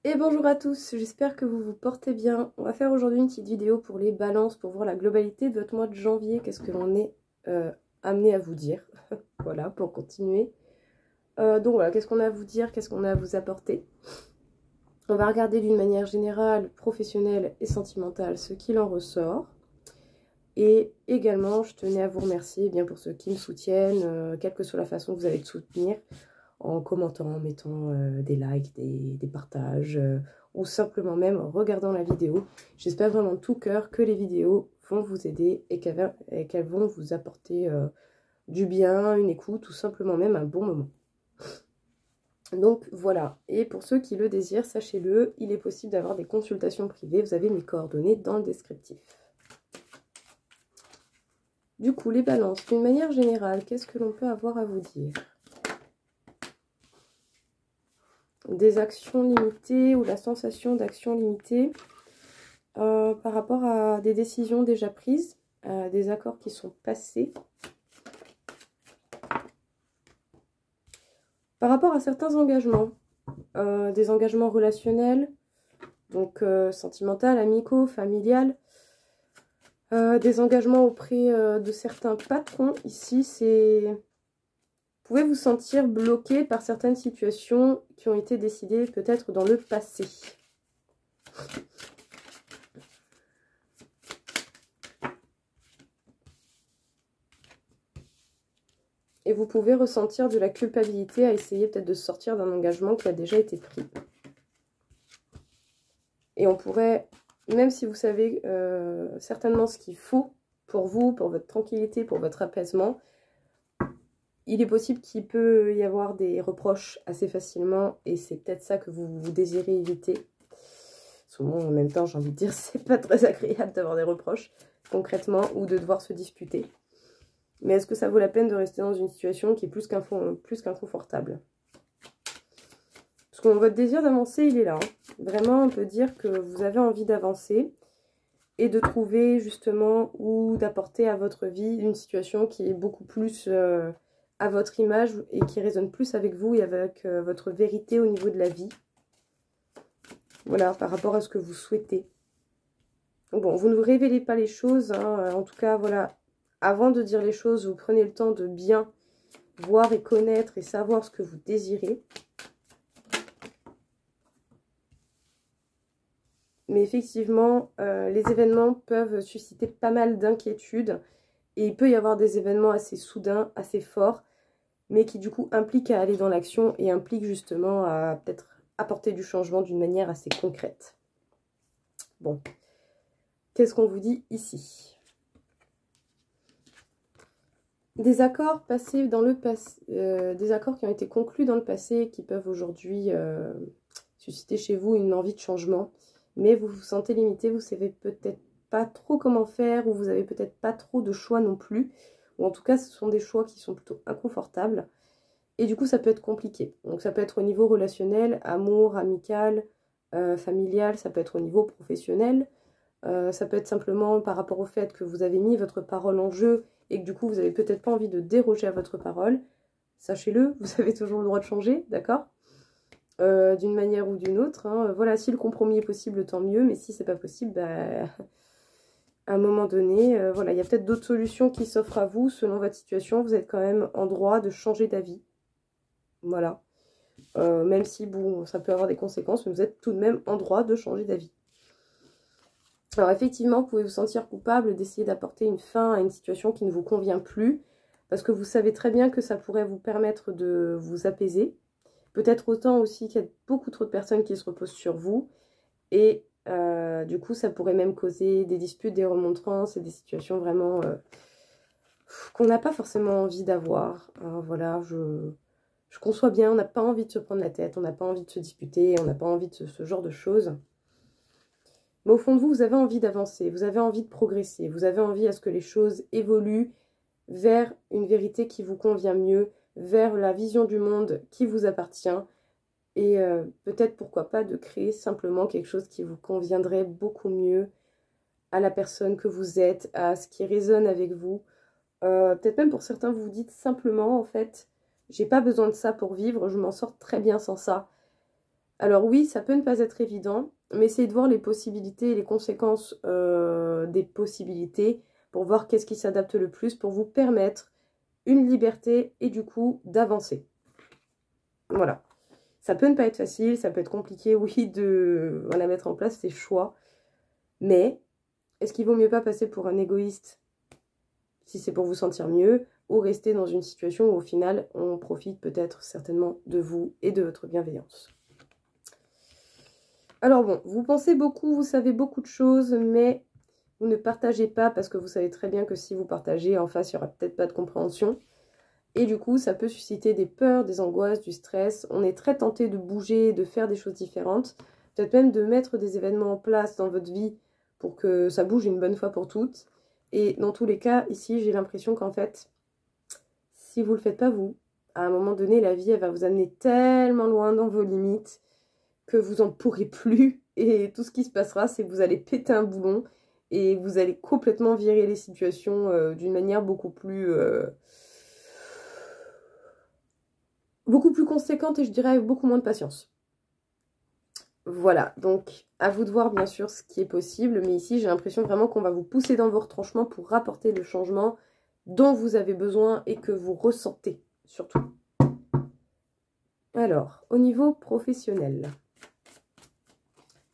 Et bonjour à tous, j'espère que vous vous portez bien. On va faire aujourd'hui une petite vidéo pour les balances, pour voir la globalité de votre mois de janvier, qu'est-ce que l'on est amené à vous dire. Voilà, pour continuer. Donc voilà, qu'est-ce qu'on a à vous dire, qu'est-ce qu'on a à vous apporter. On va regarder d'une manière générale, professionnelle et sentimentale, ce qu'il en ressort. Et également, je tenais à vous remercier bien pour ceux qui me soutiennent, quelle que soit la façon que vous allez me soutenir, en commentant, en mettant des likes, des partages, ou simplement même en regardant la vidéo. J'espère vraiment de tout cœur que les vidéos vont vous aider et qu'elles vont vous apporter du bien, une écoute, ou simplement même un bon moment. Donc voilà, et pour ceux qui le désirent, sachez-le, il est possible d'avoir des consultations privées, vous avez mes coordonnées dans le descriptif. Du coup, les balances, d'une manière générale, qu'est-ce que l'on peut avoir à vous dire? Des actions limitées ou la sensation d'actions limitées par rapport à des décisions déjà prises, des accords qui sont passés. Par rapport à certains engagements, des engagements relationnels, donc sentimentaux, amicaux, familiales, des engagements auprès de certains patrons. Ici, c'est... Vous pouvez vous sentir bloqué par certaines situations qui ont été décidées peut-être dans le passé. Et vous pouvez ressentir de la culpabilité à essayer peut-être de sortir d'un engagement qui a déjà été pris. Et on pourrait, même si vous savez certainement ce qu'il faut pour vous, pour votre tranquillité, pour votre apaisement, il est possible qu'il peut y avoir des reproches assez facilement et c'est peut-être ça que vous désirez éviter. Souvent, en même temps, j'ai envie de dire, c'est pas très agréable d'avoir des reproches, concrètement, ou de devoir se disputer. Mais est-ce que ça vaut la peine de rester dans une situation qui est plus qu'inconfortable? Parce que votre désir d'avancer, il est là. Hein. Vraiment, on peut dire que vous avez envie d'avancer et de trouver justement ou d'apporter à votre vie une situation qui est beaucoup plus à votre image et qui résonne plus avec vous et avec votre vérité au niveau de la vie. Voilà, par rapport à ce que vous souhaitez. Bon, vous ne vous révélez pas les choses, hein, en tout cas, voilà. Avant de dire les choses, vous prenez le temps de bien voir et connaître et savoir ce que vous désirez. Mais effectivement, les événements peuvent susciter pas mal d'inquiétudes. Et il peut y avoir des événements assez soudains, assez forts, mais qui du coup impliquent à aller dans l'action et impliquent justement à peut-être apporter du changement d'une manière assez concrète. Bon, qu'est-ce qu'on vous dit ici? Des accords passés dans le passé, des accords qui ont été conclus dans le passé qui peuvent aujourd'hui susciter chez vous une envie de changement, mais vous vous sentez limité, vous savez peut-être pas trop comment faire, ou vous avez peut-être pas trop de choix non plus, ou en tout cas ce sont des choix qui sont plutôt inconfortables, et du coup ça peut être compliqué. Donc ça peut être au niveau relationnel, amour, amical, familial, ça peut être au niveau professionnel, ça peut être simplement par rapport au fait que vous avez mis votre parole en jeu et que du coup vous n'avez peut-être pas envie de déroger à votre parole. Sachez-le, vous avez toujours le droit de changer, d'accord, d'une manière ou d'une autre. Hein. Voilà, si le compromis est possible, tant mieux, mais si c'est pas possible, bah, à un moment donné, voilà, il y a peut-être d'autres solutions qui s'offrent à vous selon votre situation. Vous êtes quand même en droit de changer d'avis. Voilà. Même si, bon, ça peut avoir des conséquences, mais vous êtes tout de même en droit de changer d'avis. Alors effectivement, vous pouvez vous sentir coupable d'essayer d'apporter une fin à une situation qui ne vous convient plus, parce que vous savez très bien que ça pourrait vous permettre de vous apaiser. Peut-être autant aussi qu'il y a beaucoup trop de personnes qui se reposent sur vous, et du coup ça pourrait même causer des disputes, des remontrances et des situations vraiment qu'on n'a pas forcément envie d'avoir. Voilà, je conçois bien, on n'a pas envie de se prendre la tête, on n'a pas envie de se disputer, on n'a pas envie de ce genre de choses. Mais au fond de vous, vous avez envie d'avancer, vous avez envie de progresser, vous avez envie à ce que les choses évoluent vers une vérité qui vous convient mieux, vers la vision du monde qui vous appartient. Et peut-être, pourquoi pas, de créer simplement quelque chose qui vous conviendrait beaucoup mieux à la personne que vous êtes, à ce qui résonne avec vous. Peut-être même pour certains, vous vous dites simplement, en fait, j'ai pas besoin de ça pour vivre, je m'en sors très bien sans ça. Alors oui, ça peut ne pas être évident, mais essayez de voir les possibilités et les conséquences des possibilités pour voir qu'est-ce qui s'adapte le plus pour vous permettre une liberté et du coup d'avancer. Voilà. Ça peut ne pas être facile, ça peut être compliqué, oui, de voilà, mettre en place ces choix. Mais est-ce qu'il vaut mieux pas passer pour un égoïste si c'est pour vous sentir mieux, ou rester dans une situation où au final on profite peut-être certainement de vous et de votre bienveillance? Alors bon, vous pensez beaucoup, vous savez beaucoup de choses, mais vous ne partagez pas parce que vous savez très bien que si vous partagez, en face, il n'y aura peut-être pas de compréhension. Et du coup, ça peut susciter des peurs, des angoisses, du stress. On est très tenté de bouger, de faire des choses différentes. Peut-être même de mettre des événements en place dans votre vie pour que ça bouge une bonne fois pour toutes. Et dans tous les cas, ici, j'ai l'impression qu'en fait, si vous ne le faites pas vous, à un moment donné, la vie, elle va vous amener tellement loin dans vos limites que vous en pourrez plus. Et tout ce qui se passera, c'est que vous allez péter un boulon et vous allez complètement virer les situations d'une manière beaucoup plus conséquente et je dirais avec beaucoup moins de patience. Voilà, donc à vous de voir bien sûr ce qui est possible, mais ici j'ai l'impression vraiment qu'on va vous pousser dans vos retranchements pour rapporter le changement dont vous avez besoin et que vous ressentez surtout. Alors, au niveau professionnel,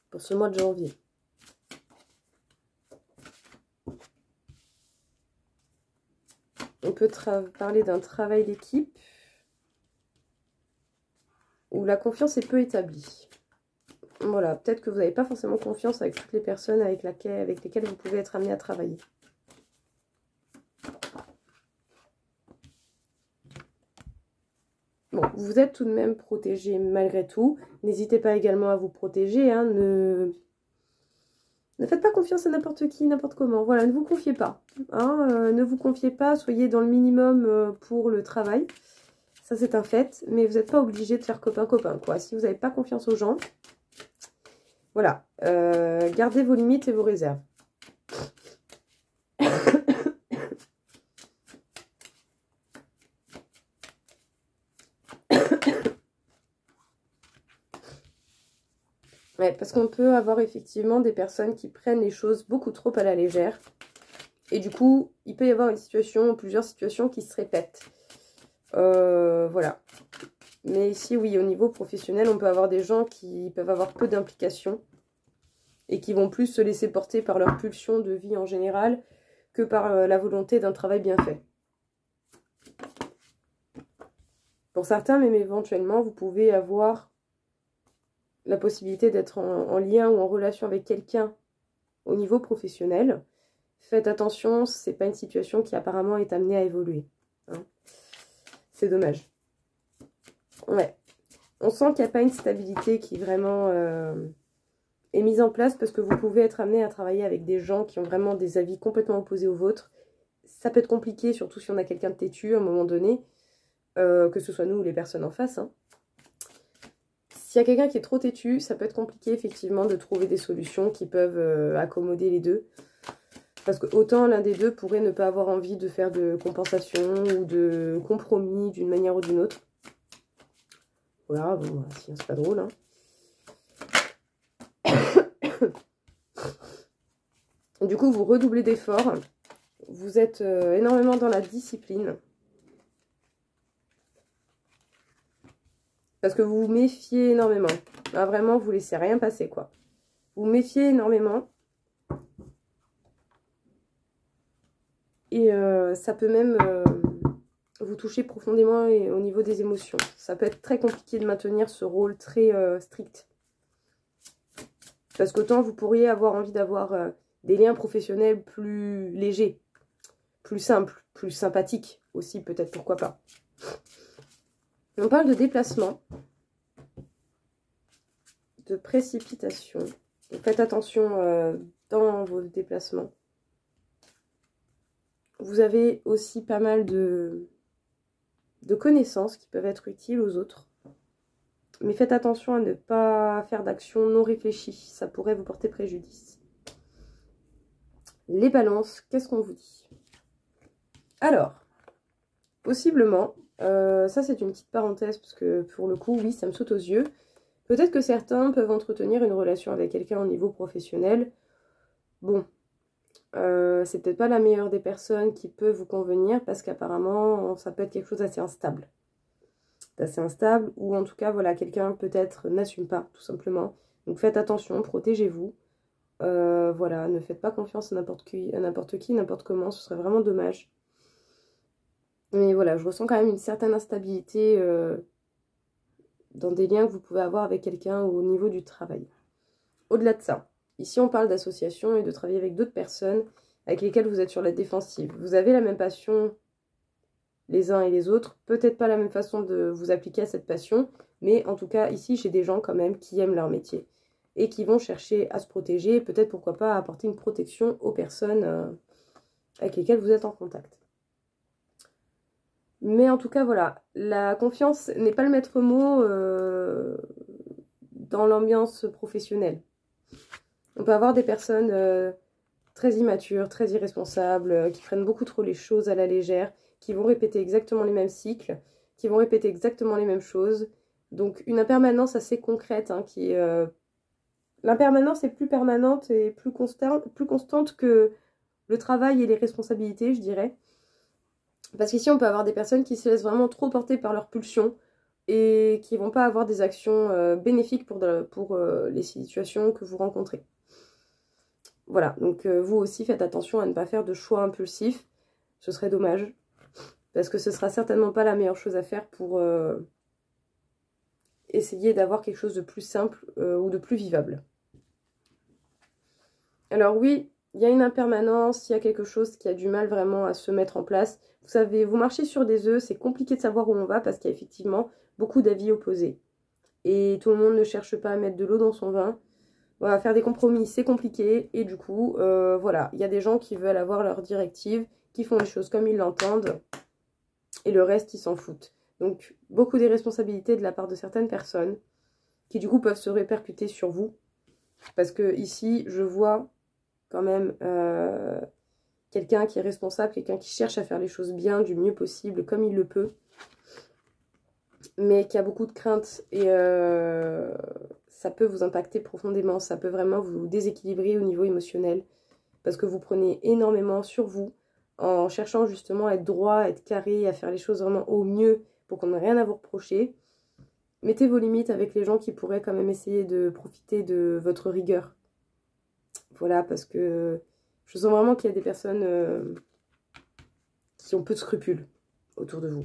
pour ce mois de janvier, on peut parler d'un travail d'équipe où la confiance est peu établie. Voilà, peut-être que vous n'avez pas forcément confiance avec toutes les personnes avec lesquelles vous pouvez être amené à travailler. Bon, vous êtes tout de même protégé malgré tout. N'hésitez pas également à vous protéger. Hein, ne faites pas confiance à n'importe qui, n'importe comment. Voilà, ne vous confiez pas. Hein, ne vous confiez pas, soyez dans le minimum pour le travail. Ça, c'est un fait. Mais vous n'êtes pas obligé de faire copain-copain, quoi. Si vous n'avez pas confiance aux gens, voilà. Gardez vos limites et vos réserves. Ouais, parce qu'on peut avoir effectivement des personnes qui prennent les choses beaucoup trop à la légère. Et du coup, il peut y avoir une situation, plusieurs situations qui se répètent. Voilà. Mais ici, oui, au niveau professionnel, on peut avoir des gens qui peuvent avoir peu d'implication et qui vont plus se laisser porter par leur pulsion de vie en général que par la volonté d'un travail bien fait. Pour certains, même éventuellement, vous pouvez avoir la possibilité d'être en lien ou en relation avec quelqu'un au niveau professionnel. Faites attention, c'est pas une situation qui apparemment est amenée à évoluer. Hein. C'est dommage. Ouais. On sent qu'il n'y a pas une stabilité qui vraiment est mise en place parce que vous pouvez être amené à travailler avec des gens qui ont vraiment des avis complètement opposés aux vôtres. Ça peut être compliqué, surtout si on a quelqu'un de têtu à un moment donné, que ce soit nous ou les personnes en face. Hein. S'il y a quelqu'un qui est trop têtu, ça peut être compliqué effectivement de trouver des solutions qui peuvent accommoder les deux. Parce que autant l'un des deux pourrait ne pas avoir envie de faire de compensation ou de compromis d'une manière ou d'une autre. Voilà, bon, sinon c'est pas drôle. Hein. Du coup, vous redoublez d'efforts. Vous êtes énormément dans la discipline. Parce que vous vous méfiez énormément. Là, vraiment, vous laissez rien passer, quoi. Vous vous méfiez énormément. Et ça peut même vous toucher profondément au niveau des émotions. Ça peut être très compliqué de maintenir ce rôle très strict. Parce qu'autant vous pourriez avoir envie d'avoir des liens professionnels plus légers, plus simples, plus sympathiques aussi, peut-être, pourquoi pas. On parle de déplacement, de précipitation. Donc faites attention dans vos déplacements. Vous avez aussi pas mal de connaissances qui peuvent être utiles aux autres. Mais faites attention à ne pas faire d'actions non réfléchies. Ça pourrait vous porter préjudice. Les balances, qu'est-ce qu'on vous dit? Alors, possiblement, ça c'est une petite parenthèse parce que pour le coup, oui, ça me saute aux yeux. Peut-être que certains peuvent entretenir une relation avec quelqu'un au niveau professionnel. Bon, c'est peut-être pas la meilleure des personnes qui peut vous convenir parce qu'apparemment, ça peut être quelque chose d'assez instable. D'assez instable ou en tout cas, voilà, quelqu'un peut-être n'assume pas, tout simplement. Donc faites attention, protégez-vous. Voilà, ne faites pas confiance à n'importe qui, n'importe comment, ce serait vraiment dommage. Mais voilà, je ressens quand même une certaine instabilité dans des liens que vous pouvez avoir avec quelqu'un au niveau du travail. Au-delà de ça, ici on parle d'association et de travailler avec d'autres personnes avec lesquelles vous êtes sur la défensive. Vous avez la même passion les uns et les autres, peut-être pas la même façon de vous appliquer à cette passion, mais en tout cas ici j'ai des gens quand même qui aiment leur métier et qui vont chercher à se protéger, peut-être pourquoi pas apporter une protection aux personnes avec lesquelles vous êtes en contact. Mais en tout cas voilà, la confiance n'est pas le maître mot dans l'ambiance professionnelle. On peut avoir des personnes très immatures, très irresponsables, qui prennent beaucoup trop les choses à la légère, qui vont répéter exactement les mêmes cycles, qui vont répéter exactement les mêmes choses. Donc une impermanence assez concrète, hein, qui l'impermanence est plus permanente et plus constante que le travail et les responsabilités, je dirais. Parce qu'ici, on peut avoir des personnes qui se laissent vraiment trop porter par leurs pulsions et qui ne vont pas avoir des actions bénéfiques pour les situations que vous rencontrez. Voilà, donc vous aussi faites attention à ne pas faire de choix impulsifs, ce serait dommage, parce que ce sera certainement pas la meilleure chose à faire pour essayer d'avoir quelque chose de plus simple ou de plus vivable. Alors oui, il y a une impermanence, il y a quelque chose qui a du mal vraiment à se mettre en place. Vous savez, vous marchez sur des œufs, c'est compliqué de savoir où on va parce qu'il y a effectivement beaucoup d'avis opposés. Et tout le monde ne cherche pas à mettre de l'eau dans son vin. Voilà, faire des compromis, c'est compliqué. Et du coup, voilà, il y a des gens qui veulent avoir leurs directives, qui font les choses comme ils l'entendent. Et le reste, ils s'en foutent. Donc, beaucoup d'irresponsabilités de la part de certaines personnes qui, du coup, peuvent se répercuter sur vous. Parce que ici, je vois quand même quelqu'un qui est responsable, quelqu'un qui cherche à faire les choses bien, du mieux possible, comme il le peut. Mais qui a beaucoup de craintes et ça peut vous impacter profondément, ça peut vraiment vous déséquilibrer au niveau émotionnel parce que vous prenez énormément sur vous en cherchant justement à être droit, à être carré, à faire les choses vraiment au mieux pour qu'on n'ait rien à vous reprocher. Mettez vos limites avec les gens qui pourraient quand même essayer de profiter de votre rigueur. Voilà, parce que je sens vraiment qu'il y a des personnes qui ont peu de scrupules autour de vous.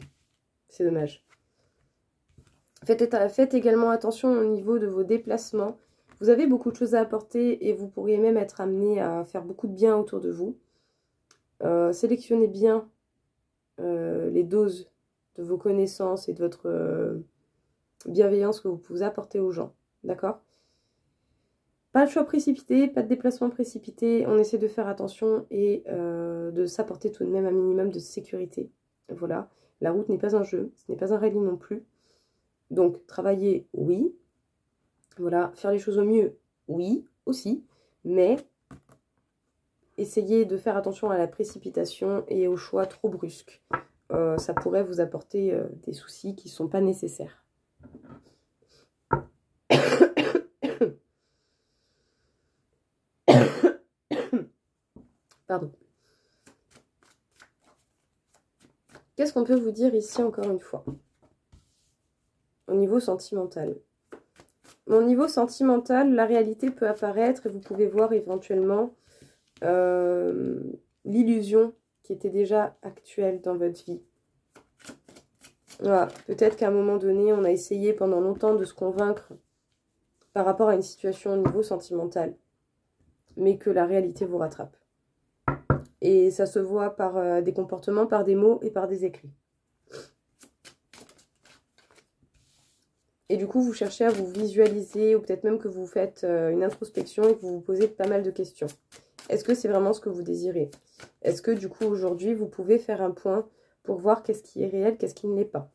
C'est dommage. Faites également attention au niveau de vos déplacements. Vous avez beaucoup de choses à apporter et vous pourriez même être amené à faire beaucoup de bien autour de vous. Sélectionnez bien les doses de vos connaissances et de votre bienveillance que vous pouvez apporter aux gens. D'accord ? Pas de choix précipité, pas de déplacement précipité. On essaie de faire attention et de s'apporter tout de même un minimum de sécurité. Voilà. La route n'est pas un jeu, ce n'est pas un rallye non plus. Donc, travailler, oui. Voilà, faire les choses au mieux, oui, aussi. Mais essayez de faire attention à la précipitation et aux choix trop brusques. Ça pourrait vous apporter des soucis qui ne sont pas nécessaires. Pardon. Qu'est-ce qu'on peut vous dire ici encore une fois ? Au niveau sentimental. Au niveau sentimental, la réalité peut apparaître et vous pouvez voir éventuellement l'illusion qui était déjà actuelle dans votre vie. Voilà. Peut-être qu'à un moment donné, on a essayé pendant longtemps de se convaincre par rapport à une situation au niveau sentimental, mais que la réalité vous rattrape. Et ça se voit par des comportements, par des mots et par des écrits. Et du coup, vous cherchez à vous visualiser, ou peut-être même que vous faites une introspection et que vous vous posez pas mal de questions. Est-ce que c'est vraiment ce que vous désirez? Est-ce que du coup, aujourd'hui, vous pouvez faire un point pour voir qu'est-ce qui est réel, qu'est-ce qui ne l'est pas?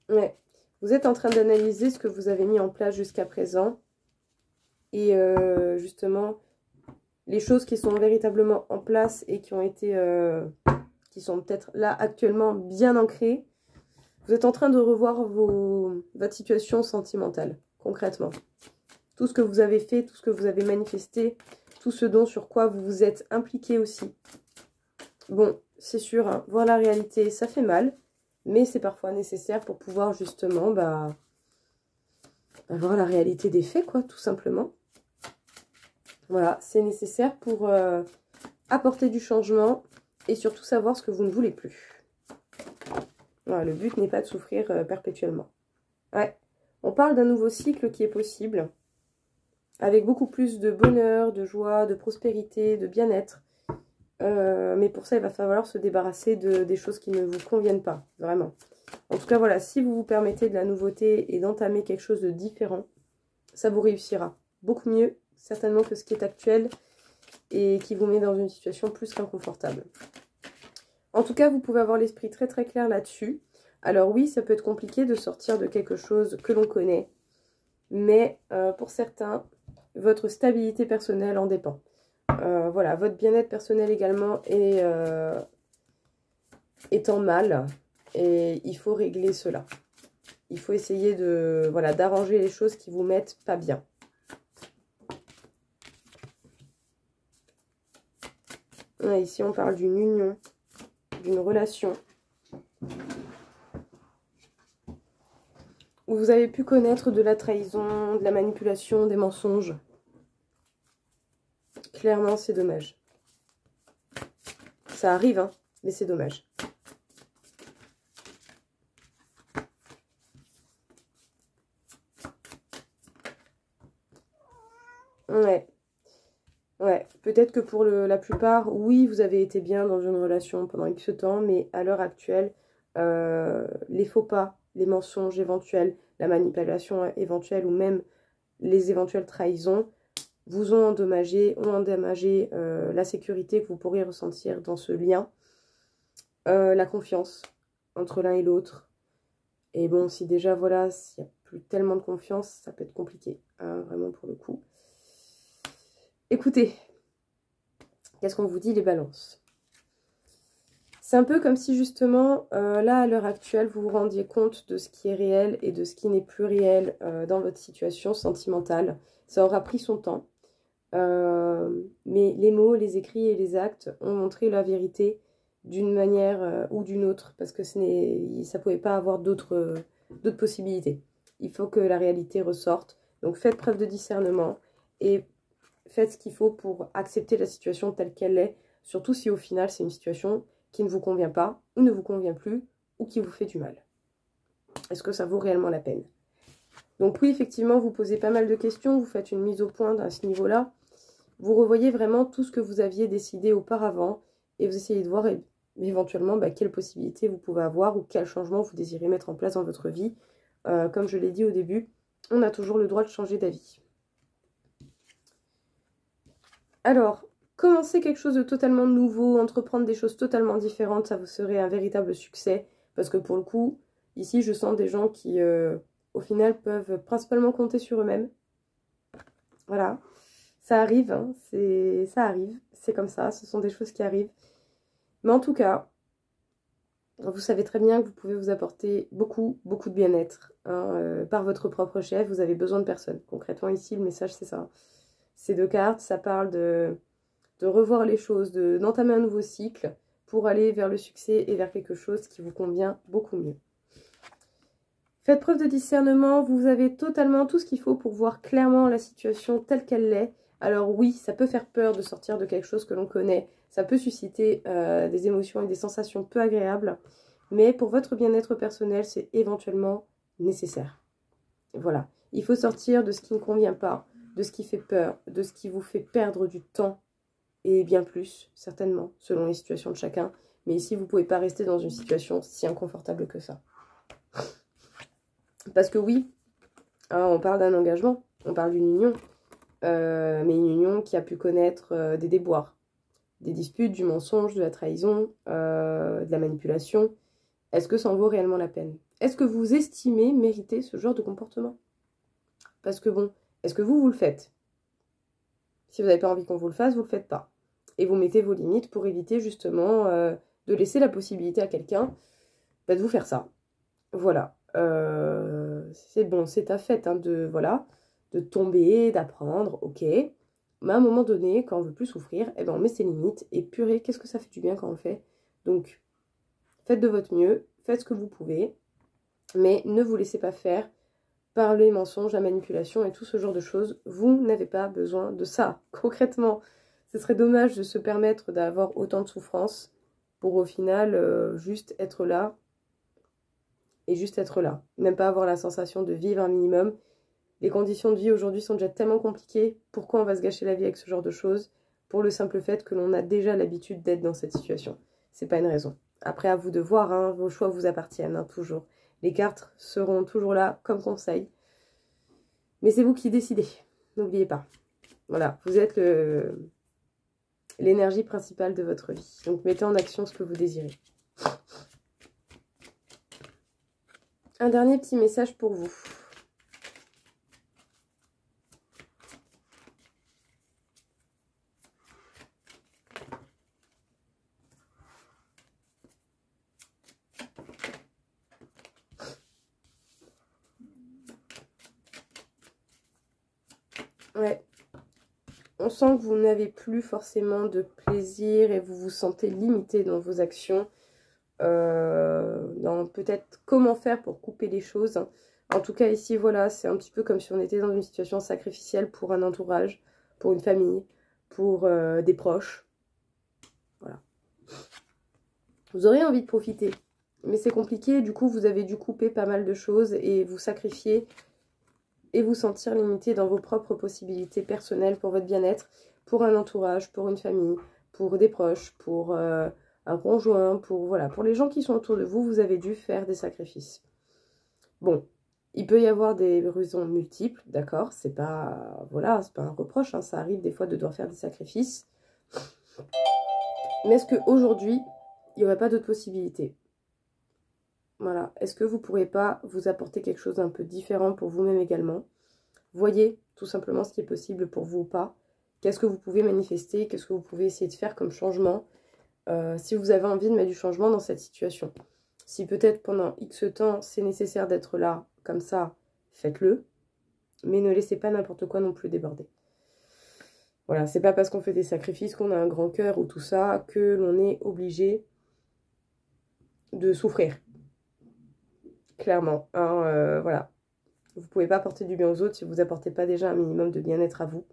Ouais. Vous êtes en train d'analyser ce que vous avez mis en place jusqu'à présent. Et justement, les choses qui sont véritablement en place et qui ont été, qui sont peut-être là actuellement bien ancrées. Vous êtes en train de revoir votre situation sentimentale, concrètement. Tout ce que vous avez fait, tout ce que vous avez manifesté, tout ce dont sur quoi vous vous êtes impliqué aussi. Bon, c'est sûr, hein, voir la réalité, ça fait mal, mais c'est parfois nécessaire pour pouvoir justement voir la réalité des faits, quoi, tout simplement. Voilà, c'est nécessaire pour apporter du changement et surtout savoir ce que vous ne voulez plus. Voilà, le but n'est pas de souffrir perpétuellement. Ouais, on parle d'un nouveau cycle qui est possible, avec beaucoup plus de bonheur, de joie, de prospérité, de bien-être. Mais pour ça, il va falloir se débarrasser des choses qui ne vous conviennent pas, vraiment. En tout cas, voilà, si vous vous permettez de la nouveauté et d'entamer quelque chose de différent, ça vous réussira beaucoup mieux, certainement, que ce qui est actuel et qui vous met dans une situation plus qu'inconfortable. En tout cas, vous pouvez avoir l'esprit très très clair là-dessus. Alors oui, ça peut être compliqué de sortir de quelque chose que l'on connaît, mais pour certains, votre stabilité personnelle en dépend. Voilà, votre bien-être personnel également est en mal et il faut régler cela. Il faut essayer de, voilà, d'arranger les choses qui vous mettent pas bien. Ouais, ici, on parle d'une union, d'une relation où vous avez pu connaître de la trahison, de la manipulation, des mensonges. Clairement, c'est dommage. Ça arrive, hein, mais c'est dommage. Ouais. Ouais, peut-être que pour la plupart, oui, vous avez été bien dans une relation pendant X temps, mais à l'heure actuelle, les faux pas, les mensonges éventuels, la manipulation éventuelle ou même les éventuelles trahisons vous ont endommagé la sécurité que vous pourriez ressentir dans ce lien, la confiance entre l'un et l'autre. Et bon, si déjà, voilà, s'il n'y a plus tellement de confiance, ça peut être compliqué, hein, vraiment pour le coup. Écoutez, qu'est-ce qu'on vous dit les balances? C'est un peu comme si justement, là à l'heure actuelle, vous vous rendiez compte de ce qui est réel et de ce qui n'est plus réel dans votre situation sentimentale. Ça aura pris son temps, mais les mots, les écrits et les actes ont montré la vérité d'une manière ou d'une autre, parce que ça ne pouvait pas avoir d'autres possibilités. Il faut que la réalité ressorte. Donc faites preuve de discernement et faites ce qu'il faut pour accepter la situation telle qu'elle est, surtout si au final c'est une situation qui ne vous convient pas, ou ne vous convient plus, ou qui vous fait du mal. Est-ce que ça vaut réellement la peine? Donc oui, effectivement, vous posez pas mal de questions, vous faites une mise au point à ce niveau-là, vous revoyez vraiment tout ce que vous aviez décidé auparavant, et vous essayez de voir éventuellement quelles possibilités vous pouvez avoir, ou quels changements vous désirez mettre en place dans votre vie. Comme je l'ai dit au début, on a toujours le droit de changer d'avis. Alors, commencer quelque chose de totalement nouveau, entreprendre des choses totalement différentes, ça vous serait un véritable succès. Parce que pour le coup, ici, je sens des gens qui, au final, peuvent principalement compter sur eux-mêmes. Voilà, ça arrive, hein, ça arrive, c'est comme ça, ce sont des choses qui arrivent. Mais en tout cas, vous savez très bien que vous pouvez vous apporter beaucoup, beaucoup de bien-être hein, par votre propre chef. Vous avez besoin de personne. Concrètement, ici, le message, c'est ça. Ces deux cartes, ça parle de revoir les choses, d'entamer un nouveau cycle pour aller vers le succès et vers quelque chose qui vous convient beaucoup mieux. Faites preuve de discernement, vous avez totalement tout ce qu'il faut pour voir clairement la situation telle qu'elle l'est. Alors oui, ça peut faire peur de sortir de quelque chose que l'on connaît, ça peut susciter des émotions et des sensations peu agréables, mais pour votre bien-être personnel, c'est éventuellement nécessaire. Voilà, il faut sortir de ce qui ne convient pas, de ce qui fait peur, de ce qui vous fait perdre du temps, et bien plus, certainement, selon les situations de chacun. Mais ici, vous ne pouvez pas rester dans une situation si inconfortable que ça. Parce que oui, hein, on parle d'un engagement, on parle d'une union, mais une union qui a pu connaître des déboires, des disputes, du mensonge, de la trahison, de la manipulation. Est-ce que ça en vaut réellement la peine? Est-ce que vous estimez mériter ce genre de comportement? Parce que bon, est-ce que vous le faites? Si vous n'avez pas envie qu'on vous le fasse, vous ne le faites pas. Et vous mettez vos limites pour éviter justement de laisser la possibilité à quelqu'un de vous faire ça. Voilà. C'est bon, c'est ta fête hein, de tomber, d'apprendre, ok. Mais à un moment donné, quand on veut plus souffrir, eh ben on met ses limites. Et purée, qu'est-ce que ça fait du bien quand on le fait. Donc, faites de votre mieux, faites ce que vous pouvez, mais ne vous laissez pas faire par les mensonges, la manipulation et tout ce genre de choses. Vous n'avez pas besoin de ça, concrètement. Ce serait dommage de se permettre d'avoir autant de souffrance pour au final juste être là et juste être là. Même pas avoir la sensation de vivre un minimum. Les conditions de vie aujourd'hui sont déjà tellement compliquées. Pourquoi on va se gâcher la vie avec ce genre de choses? Pour le simple fait que l'on a déjà l'habitude d'être dans cette situation. C'est pas une raison. Après, à vous de voir, hein, vos choix vous appartiennent, hein, toujours. Les cartes seront toujours là comme conseil. Mais c'est vous qui décidez. N'oubliez pas. Voilà, vous êtes l'énergie principale de votre vie. Donc mettez en action ce que vous désirez. Un dernier petit message pour vous. Ouais. On sent que vous n'avez plus forcément de plaisir et vous vous sentez limité dans vos actions. Dans peut-être comment faire pour couper les choses. En tout cas ici, voilà, c'est un petit peu comme si on était dans une situation sacrificielle pour un entourage, pour une famille, pour des proches. Voilà. Vous aurez envie de profiter, mais c'est compliqué. Du coup, vous avez dû couper pas mal de choses et vous sacrifier et vous sentir limité dans vos propres possibilités personnelles pour votre bien-être, pour un entourage, pour une famille, pour des proches, pour un conjoint, voilà, pour les gens qui sont autour de vous, vous avez dû faire des sacrifices. Bon, il peut y avoir des raisons multiples, d'accord, c'est pas, voilà, c'est pas un reproche, hein, ça arrive des fois de devoir faire des sacrifices. Mais est-ce qu'aujourd'hui, il n'y aurait pas d'autres possibilités? Voilà, est-ce que vous ne pourrez pas vous apporter quelque chose d'un peu différent pour vous-même également? Voyez tout simplement ce qui est possible pour vous ou pas. Qu'est-ce que vous pouvez manifester? Qu'est-ce que vous pouvez essayer de faire comme changement? Si vous avez envie de mettre du changement dans cette situation. Si peut-être pendant X temps, c'est nécessaire d'être là, comme ça, faites-le. Mais ne laissez pas n'importe quoi non plus déborder. Voilà, c'est pas parce qu'on fait des sacrifices, qu'on a un grand cœur ou tout ça, que l'on est obligé de souffrir. Clairement, hein, voilà. Vous pouvez pas apporter du bien aux autres si vous apportez pas déjà un minimum de bien-être à vous.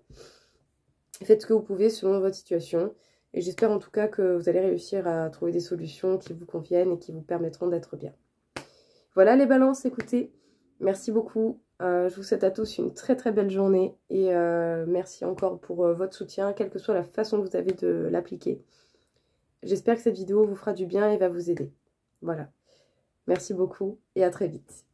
Faites ce que vous pouvez selon votre situation. Et j'espère en tout cas que vous allez réussir à trouver des solutions qui vous conviennent et qui vous permettront d'être bien. Voilà les balances, écoutez, merci beaucoup. Je vous souhaite à tous une très très belle journée. Et merci encore pour votre soutien, quelle que soit la façon que vous avez de l'appliquer. J'espère que cette vidéo vous fera du bien et va vous aider. Voilà. Merci beaucoup et à très vite.